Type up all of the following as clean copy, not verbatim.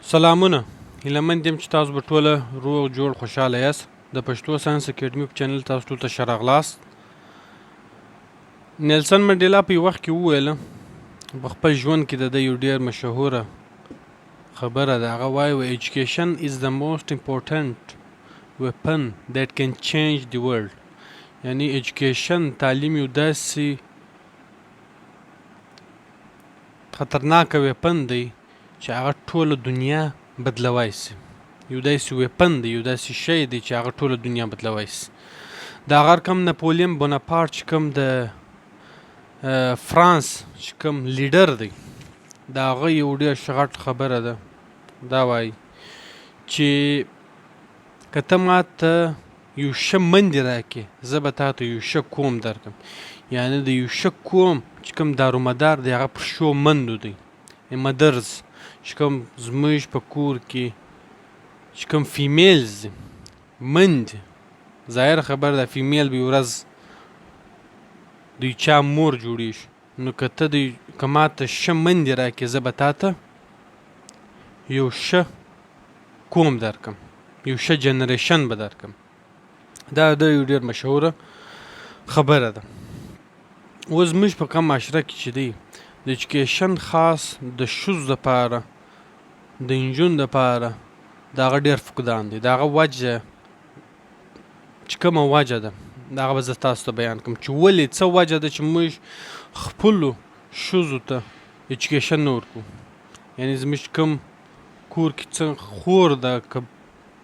سلامونه هیله مند یم چې تاسو به ټوله روغ جوړ خوشحاله یاست د پښتو ساینس اکیډمي په چینل تاسو ټول ته ښه راغلاست. نیلسن منډیلا په یو وخت کې وویله په خپل ژوند کې د ده یو ډېر مشهوره خبره ده. هغه وایي education is the most important weapon that can change the world. یعنی education تعلیم یو داسې خطرناکه ویپن دی چې هغه ټوله دنیا بدلوای شي. یو داسې ویپن دی، یو داسې شی دی چې هغه ټوله دنیا بدلوای شي. د هغه کم نپولین بوناپارټ چې کوم د فرانس چې کوم لیډر دی، د هغه یو ډېر ښه غټ خبره ده. دا وایي چې که ته ماته یو ښه مندې راکړې، زه به تا ته یو ښه کوم درکړم. یعنې د یو ښه کوم چې کوم دارومدار دی هغه په ښو مندو دی. مدرز چې کوم زموږ په کور کې چې کوم فیمیلز دي، مندې، ظاهره خبره ده فیمیل به یو ورځ دوی چا مور جوړېږي. نو که ته که ماته ښه مندې راکړې، زه به تا ته یو ښه کوم درکړم، یو ښه جنریشن به درکړم. دا د یو ډېر مشهوره خبره ده. اوس زموږ په کوم معاشره کې چې دی د ایجوکیشن خاص د ښځو دپاره، د نجونو دپاره د هغه ډېر فقدان دی. د هغه وجه چې کومه وجه ده د هغه به زه تاسو ته بیان کړم چې ولې څه وجه ده چې موږ خپلو ښځو ته ایجوکیشن نه ورکوو. یعنې زموږ کوم کور کې څه خور ده که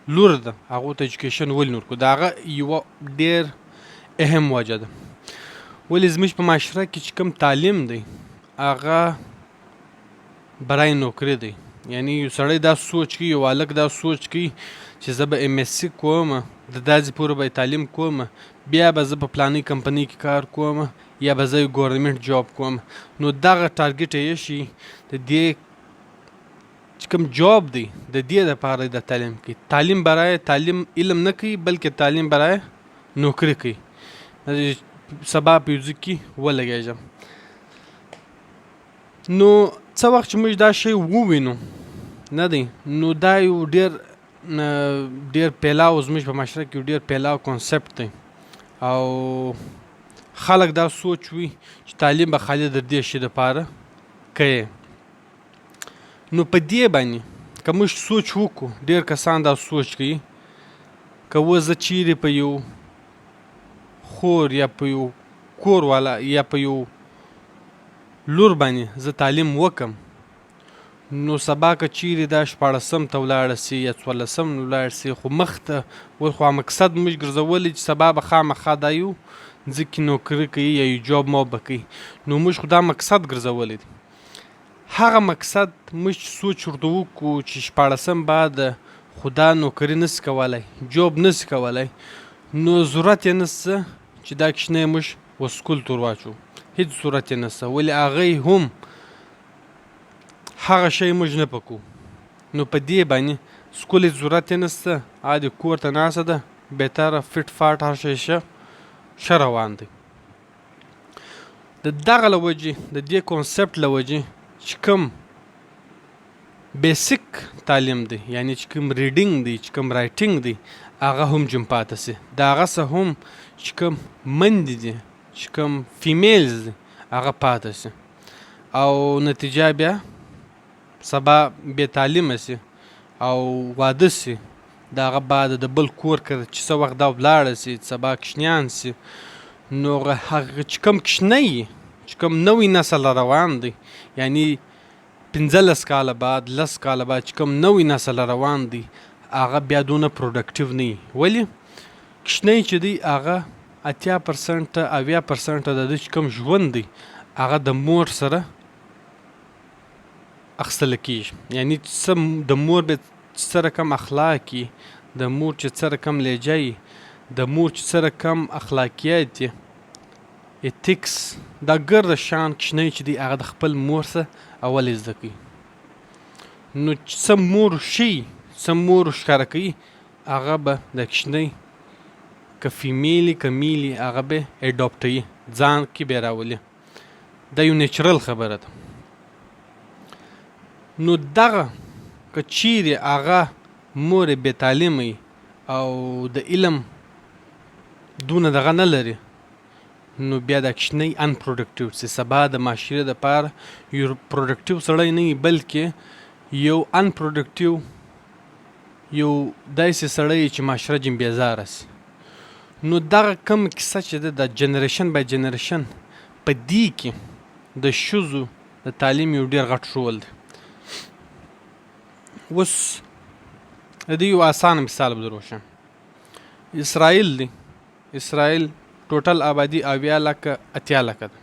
لور ده هغو ته ایجوکیشن ولې نه ورکوو. د هغه یوه ډېر اهم وجه ده. ولې زموږ په معاشره کې چې کوم تعلیم دی هغه برای نوکري دی. یعنی یو سړی دا سوچ کوي، یو هلک دا سوچ کوي چې زه به ام اس سی کوم، د داسې پورې به تعلیم کوم، بیا به زه په فلانۍ کمپنۍ کې کار کوم، یا به زه یو ګورنمنټ جاب کوم. نو دغه ټارګټ یې شي د دې چې کوم جاب دی د دې دپاره د تعلیم کوي. تعلیم برای تعلیم علم نه کوي، بلکې تعلیم برای نوکري کوي. سبا په یو ځای کې ولګېږم. نو څه وخت چې موږ دا شی ووینو نه دی، نو دا یو ډېر پیلاو زموږ په معاشره کې یو ډېر پیلاو کنسپټ دی، او خلک دا سوچ وي چې تعلیم به خالي د دې شي دپاره کوي. نو په دې باندې که موږ سوچ وکړو، ډېر کسان دا سوچ کوي که اوس زه چیرې په یو خور یا په یو کور والا یا په یو لور باندې زه تعلیم وکم، نو سبا که چیرې دا 14 ته ولاړه سي یا 14 ولاړ سي، خو مخ ته اوس خو مقصد موږ ګرځولی چې سبا به خامخا دا یو ځکه نوکري کوي یا یو جاب ما به کوي. نو موږ خو دا مقصد ګرځولی دی. هغه مقصد موږ سوچ ورته وکړو چې 14 بعد خو دا نوکري نسي کولی، جاب نسي کولی، نو ضرورت یې نسته چې دا کشنی موږ وسکول ته ور واچو. هیڅ صورت یې نسته. ولې هغوی هم هغه شی موږ نه پکو. نو په دې باندې سکول هیڅ ضرورت یې نسته، عادي کور ته ناسته ده، بهتره فټ فاټ هر شی ښه روان دی. د دغه له وجې، د دې کنسپټ له وجې چې کوم بیسیک تعلیم دی، یعنی چې کوم ریډینګ دی، چې کوم رایټینګ دی، هغه هم جم پاته سي. د هغه څه هم چې کوم مندې دي، چې کوم فیمیلز دي، هغه پاته سي. او نتیجه بیا سبا بې تعلیمه سي او واده سي، د هغه بعد د بل کور که چې څه وخت دا ولاړه سي، سبا کشنیان سي، نو هغه چې کوم کشنی چې کوم نوی نسل روان دی، یعنی 15 کاله بعد 10 کاله بعد چې کوم نوی نسل روان دی، هغه بیا دونه پروډکټیو نه وي. ولې کشنی چې دی هغه 80% 90% د ده چې کوم ژوند دی هغه د مور سره اخیستل کېږي. یعنی څه د مور به څه رقم اخلاق وي، د مور چې څه رقم لهجه وي، د مور چې څه رقم اخلاقیات وي، ایتیکس، دا ګرده شیان کشنی چې دی هغه د خپل مور څخه اول زده کوي. نو څه مور شي، څه مور ښکاره کوي، هغه به د کشنی که فیمیلی که میلی هغه به اډاپټوي، ځان کې به راولي. دا یو نیچرل خبره ده. نو دغه که چیرې هغه مور یې بې تعلیمه وي او د علم دونه دغه نه لري، نو بیا دا کوچنی ان پروډکټیو چې سبا د معاشرې دپاره یو پروډکټیو سړی نه وي، بلکې یو ان پروډکټیو، یو داسې سړی چې معاشره جن بیزاره سي. نو دغه کم کیسه چې ده د جنریشن بای جنریشن په دې کې د ښځو د تعلیم یو ډېر غټ رول دی. اوس د دې یو اسانه مثال به در وښیم. اسرائیل دی، اسرائیل ټوټل آبادي 80 لکه ده،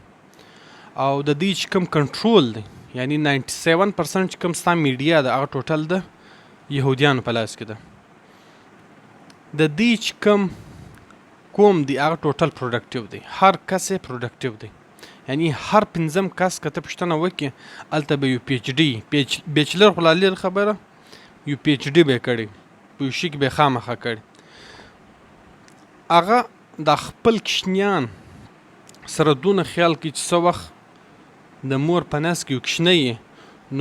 او د دې چې کوم کنټرول دی، یعنی 97% چې کوم ستا میډیا ده هغه ټوټل د یهودیانو په لاس کې ده. د دې چې کوم قوم دی هغه ټوټل پروډکټیو دی، هر کس یې پروډکټیو دی. یعنی هر پنځم کس که ته پوښتنه وکړې هلته به یو پی ایچ ډي، بیچلر خو لا لرې خبره، یو پی ایچ ډي به یې کړی، په یو شي کې به یې خامخا کړی. هغه د خپل کوچنیان سره دونه خیال کوي چې څه وخت د مور په نس کې یو کوچنی یې،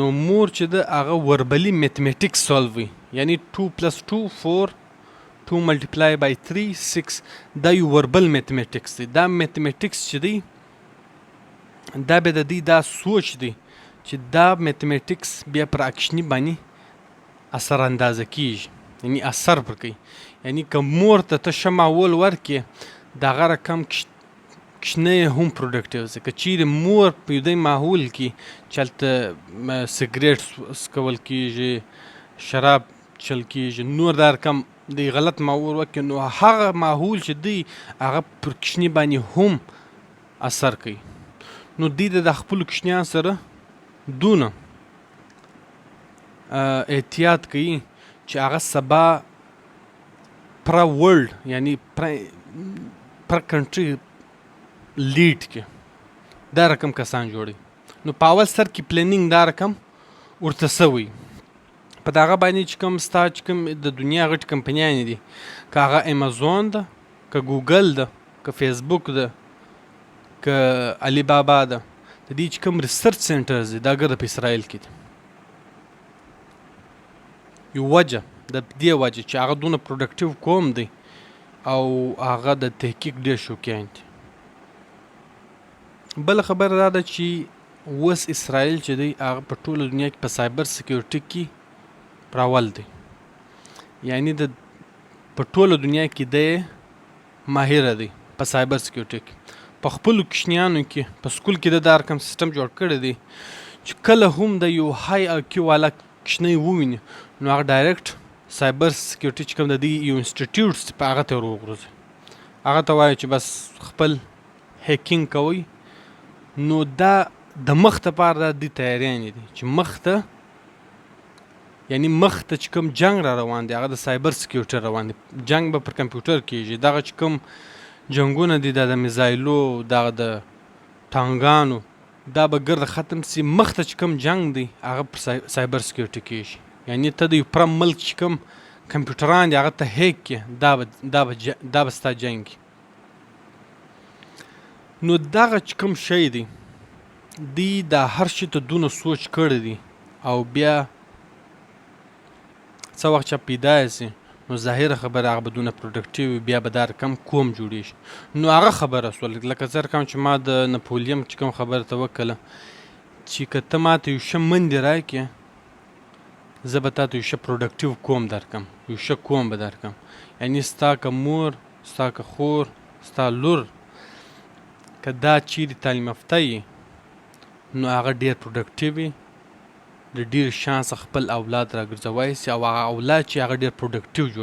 نو مور چې ده هغه وربلي میتمیټکس سالوي، یعنی 2+2 4، 2 ملټیپلای بای 3 6. دا یو وربل میتمیټکس دی. دا میتمیټکس چې دی دا به د دې دا سوچ دی چې دا میتمیټکس بیا پر اکشني باندې اثر اندازه کیږي، یعنی اثر پر کوي. یعنی که مور ته ته ښه ماحول ورکړې د هغه رقم کوچنی هم پروډکټیو سي. که چیرې مور په یو دې ماحول کې چې هلته سګریټ څکول کیږي، شراب چل کیږي، نور دا رقم د غلط ماحول وکړي، نو هغه ماحول چې دی هغه پر کوچني باندې هم اثر کوي. نو دوی د خپلو کوچنیانو سره دونه احتیاط کوي چې هغه سبا پر ورلد، یعنی پر کنټري لیډ کې دا رقم کسان جوړي. نو په اول سر کې پلانینګ دا رقم ورته سوی په دغه باندې چې کوم ستا چې کوم د دنیا غټ کمپنیانې دي، که هغه امازون ده، که ګوګل ده، که فیسبوک ده، که علی بابا ده، د دې چې کوم ریسرچ سنټرز دي دا ګرده په اسرائیل کې دي. یو وجه د دې وجه چې هغه دونه پروډکټیو قوم دی او هغه د تحقیق ډېر شوقیان دي. بله خبره دا ده چې اوس اسرائیل چې دی هغه په ټوله دنیا کې په سایبر سکیورټي کې راول دی، یعنی د په ټوله دنیا کې دی ماهره دی په سایبر سکیورټي کې. په خپلو کوچنیانو کې په سکول کې د دا رقم سیسټم جوړ کړی دی چې کله هم د یو های آی کیو والا کوچنی وویني نو هغه ډایرکټ سایبر سکیورټي چې کوم د دې یو انسټیټیوټ په هغه ته ورغورځي، هغه ته وایي چې بس خپل هیکینګ کوئ. نو دا د مخ دپاره دا دې تیاریانې دي چې مخ ته، یعنی مخ ته چې کوم جنګ را روان دی هغه د سایبر سکیورټي روان دی. جنګ به پر کمپیوټر کېږي. دغه چې کوم جنګونه دي دا د میزایلو، دغه د ټانګانو، دا به ګرده ختم سي. مخ ته چې کوم جنګ دی هغه پر سایبر سکیورټي کېږي. یعنی ته د یو پرم ملک چې کوم کمپیوټران دي هغه ته هیک کړې، دا به ستا جنګ. نو دغه چې کوم شی دی دی دا هر شي ته دونه سوچ کړی دی، او بیا څه وخت چې پیدا سي نو ظاهره خبره هغه به دونه پروډکټیو، بیا به دا رقم کوم جوړېږي. نو هغه خبره سول لکه زه رقم چې ما د نپولیم چې کوم خبره ته وکړله چې که ته ما ته یو ښه مندې راکړې زه به تا ته یو ښه پروډکټیو قوم درکړم، یو ښه قوم به درکړم. یعنی ستا که مور، ستا که خور، ستا لور که دا چیرې تعلیم یافته یي نو هغه ډېر پروډکټیو وي، د ډېر شانسه خپل اولاد راګرځوی سي، او هغه اولاد چې هغه ډېر پروډکټیو جوړ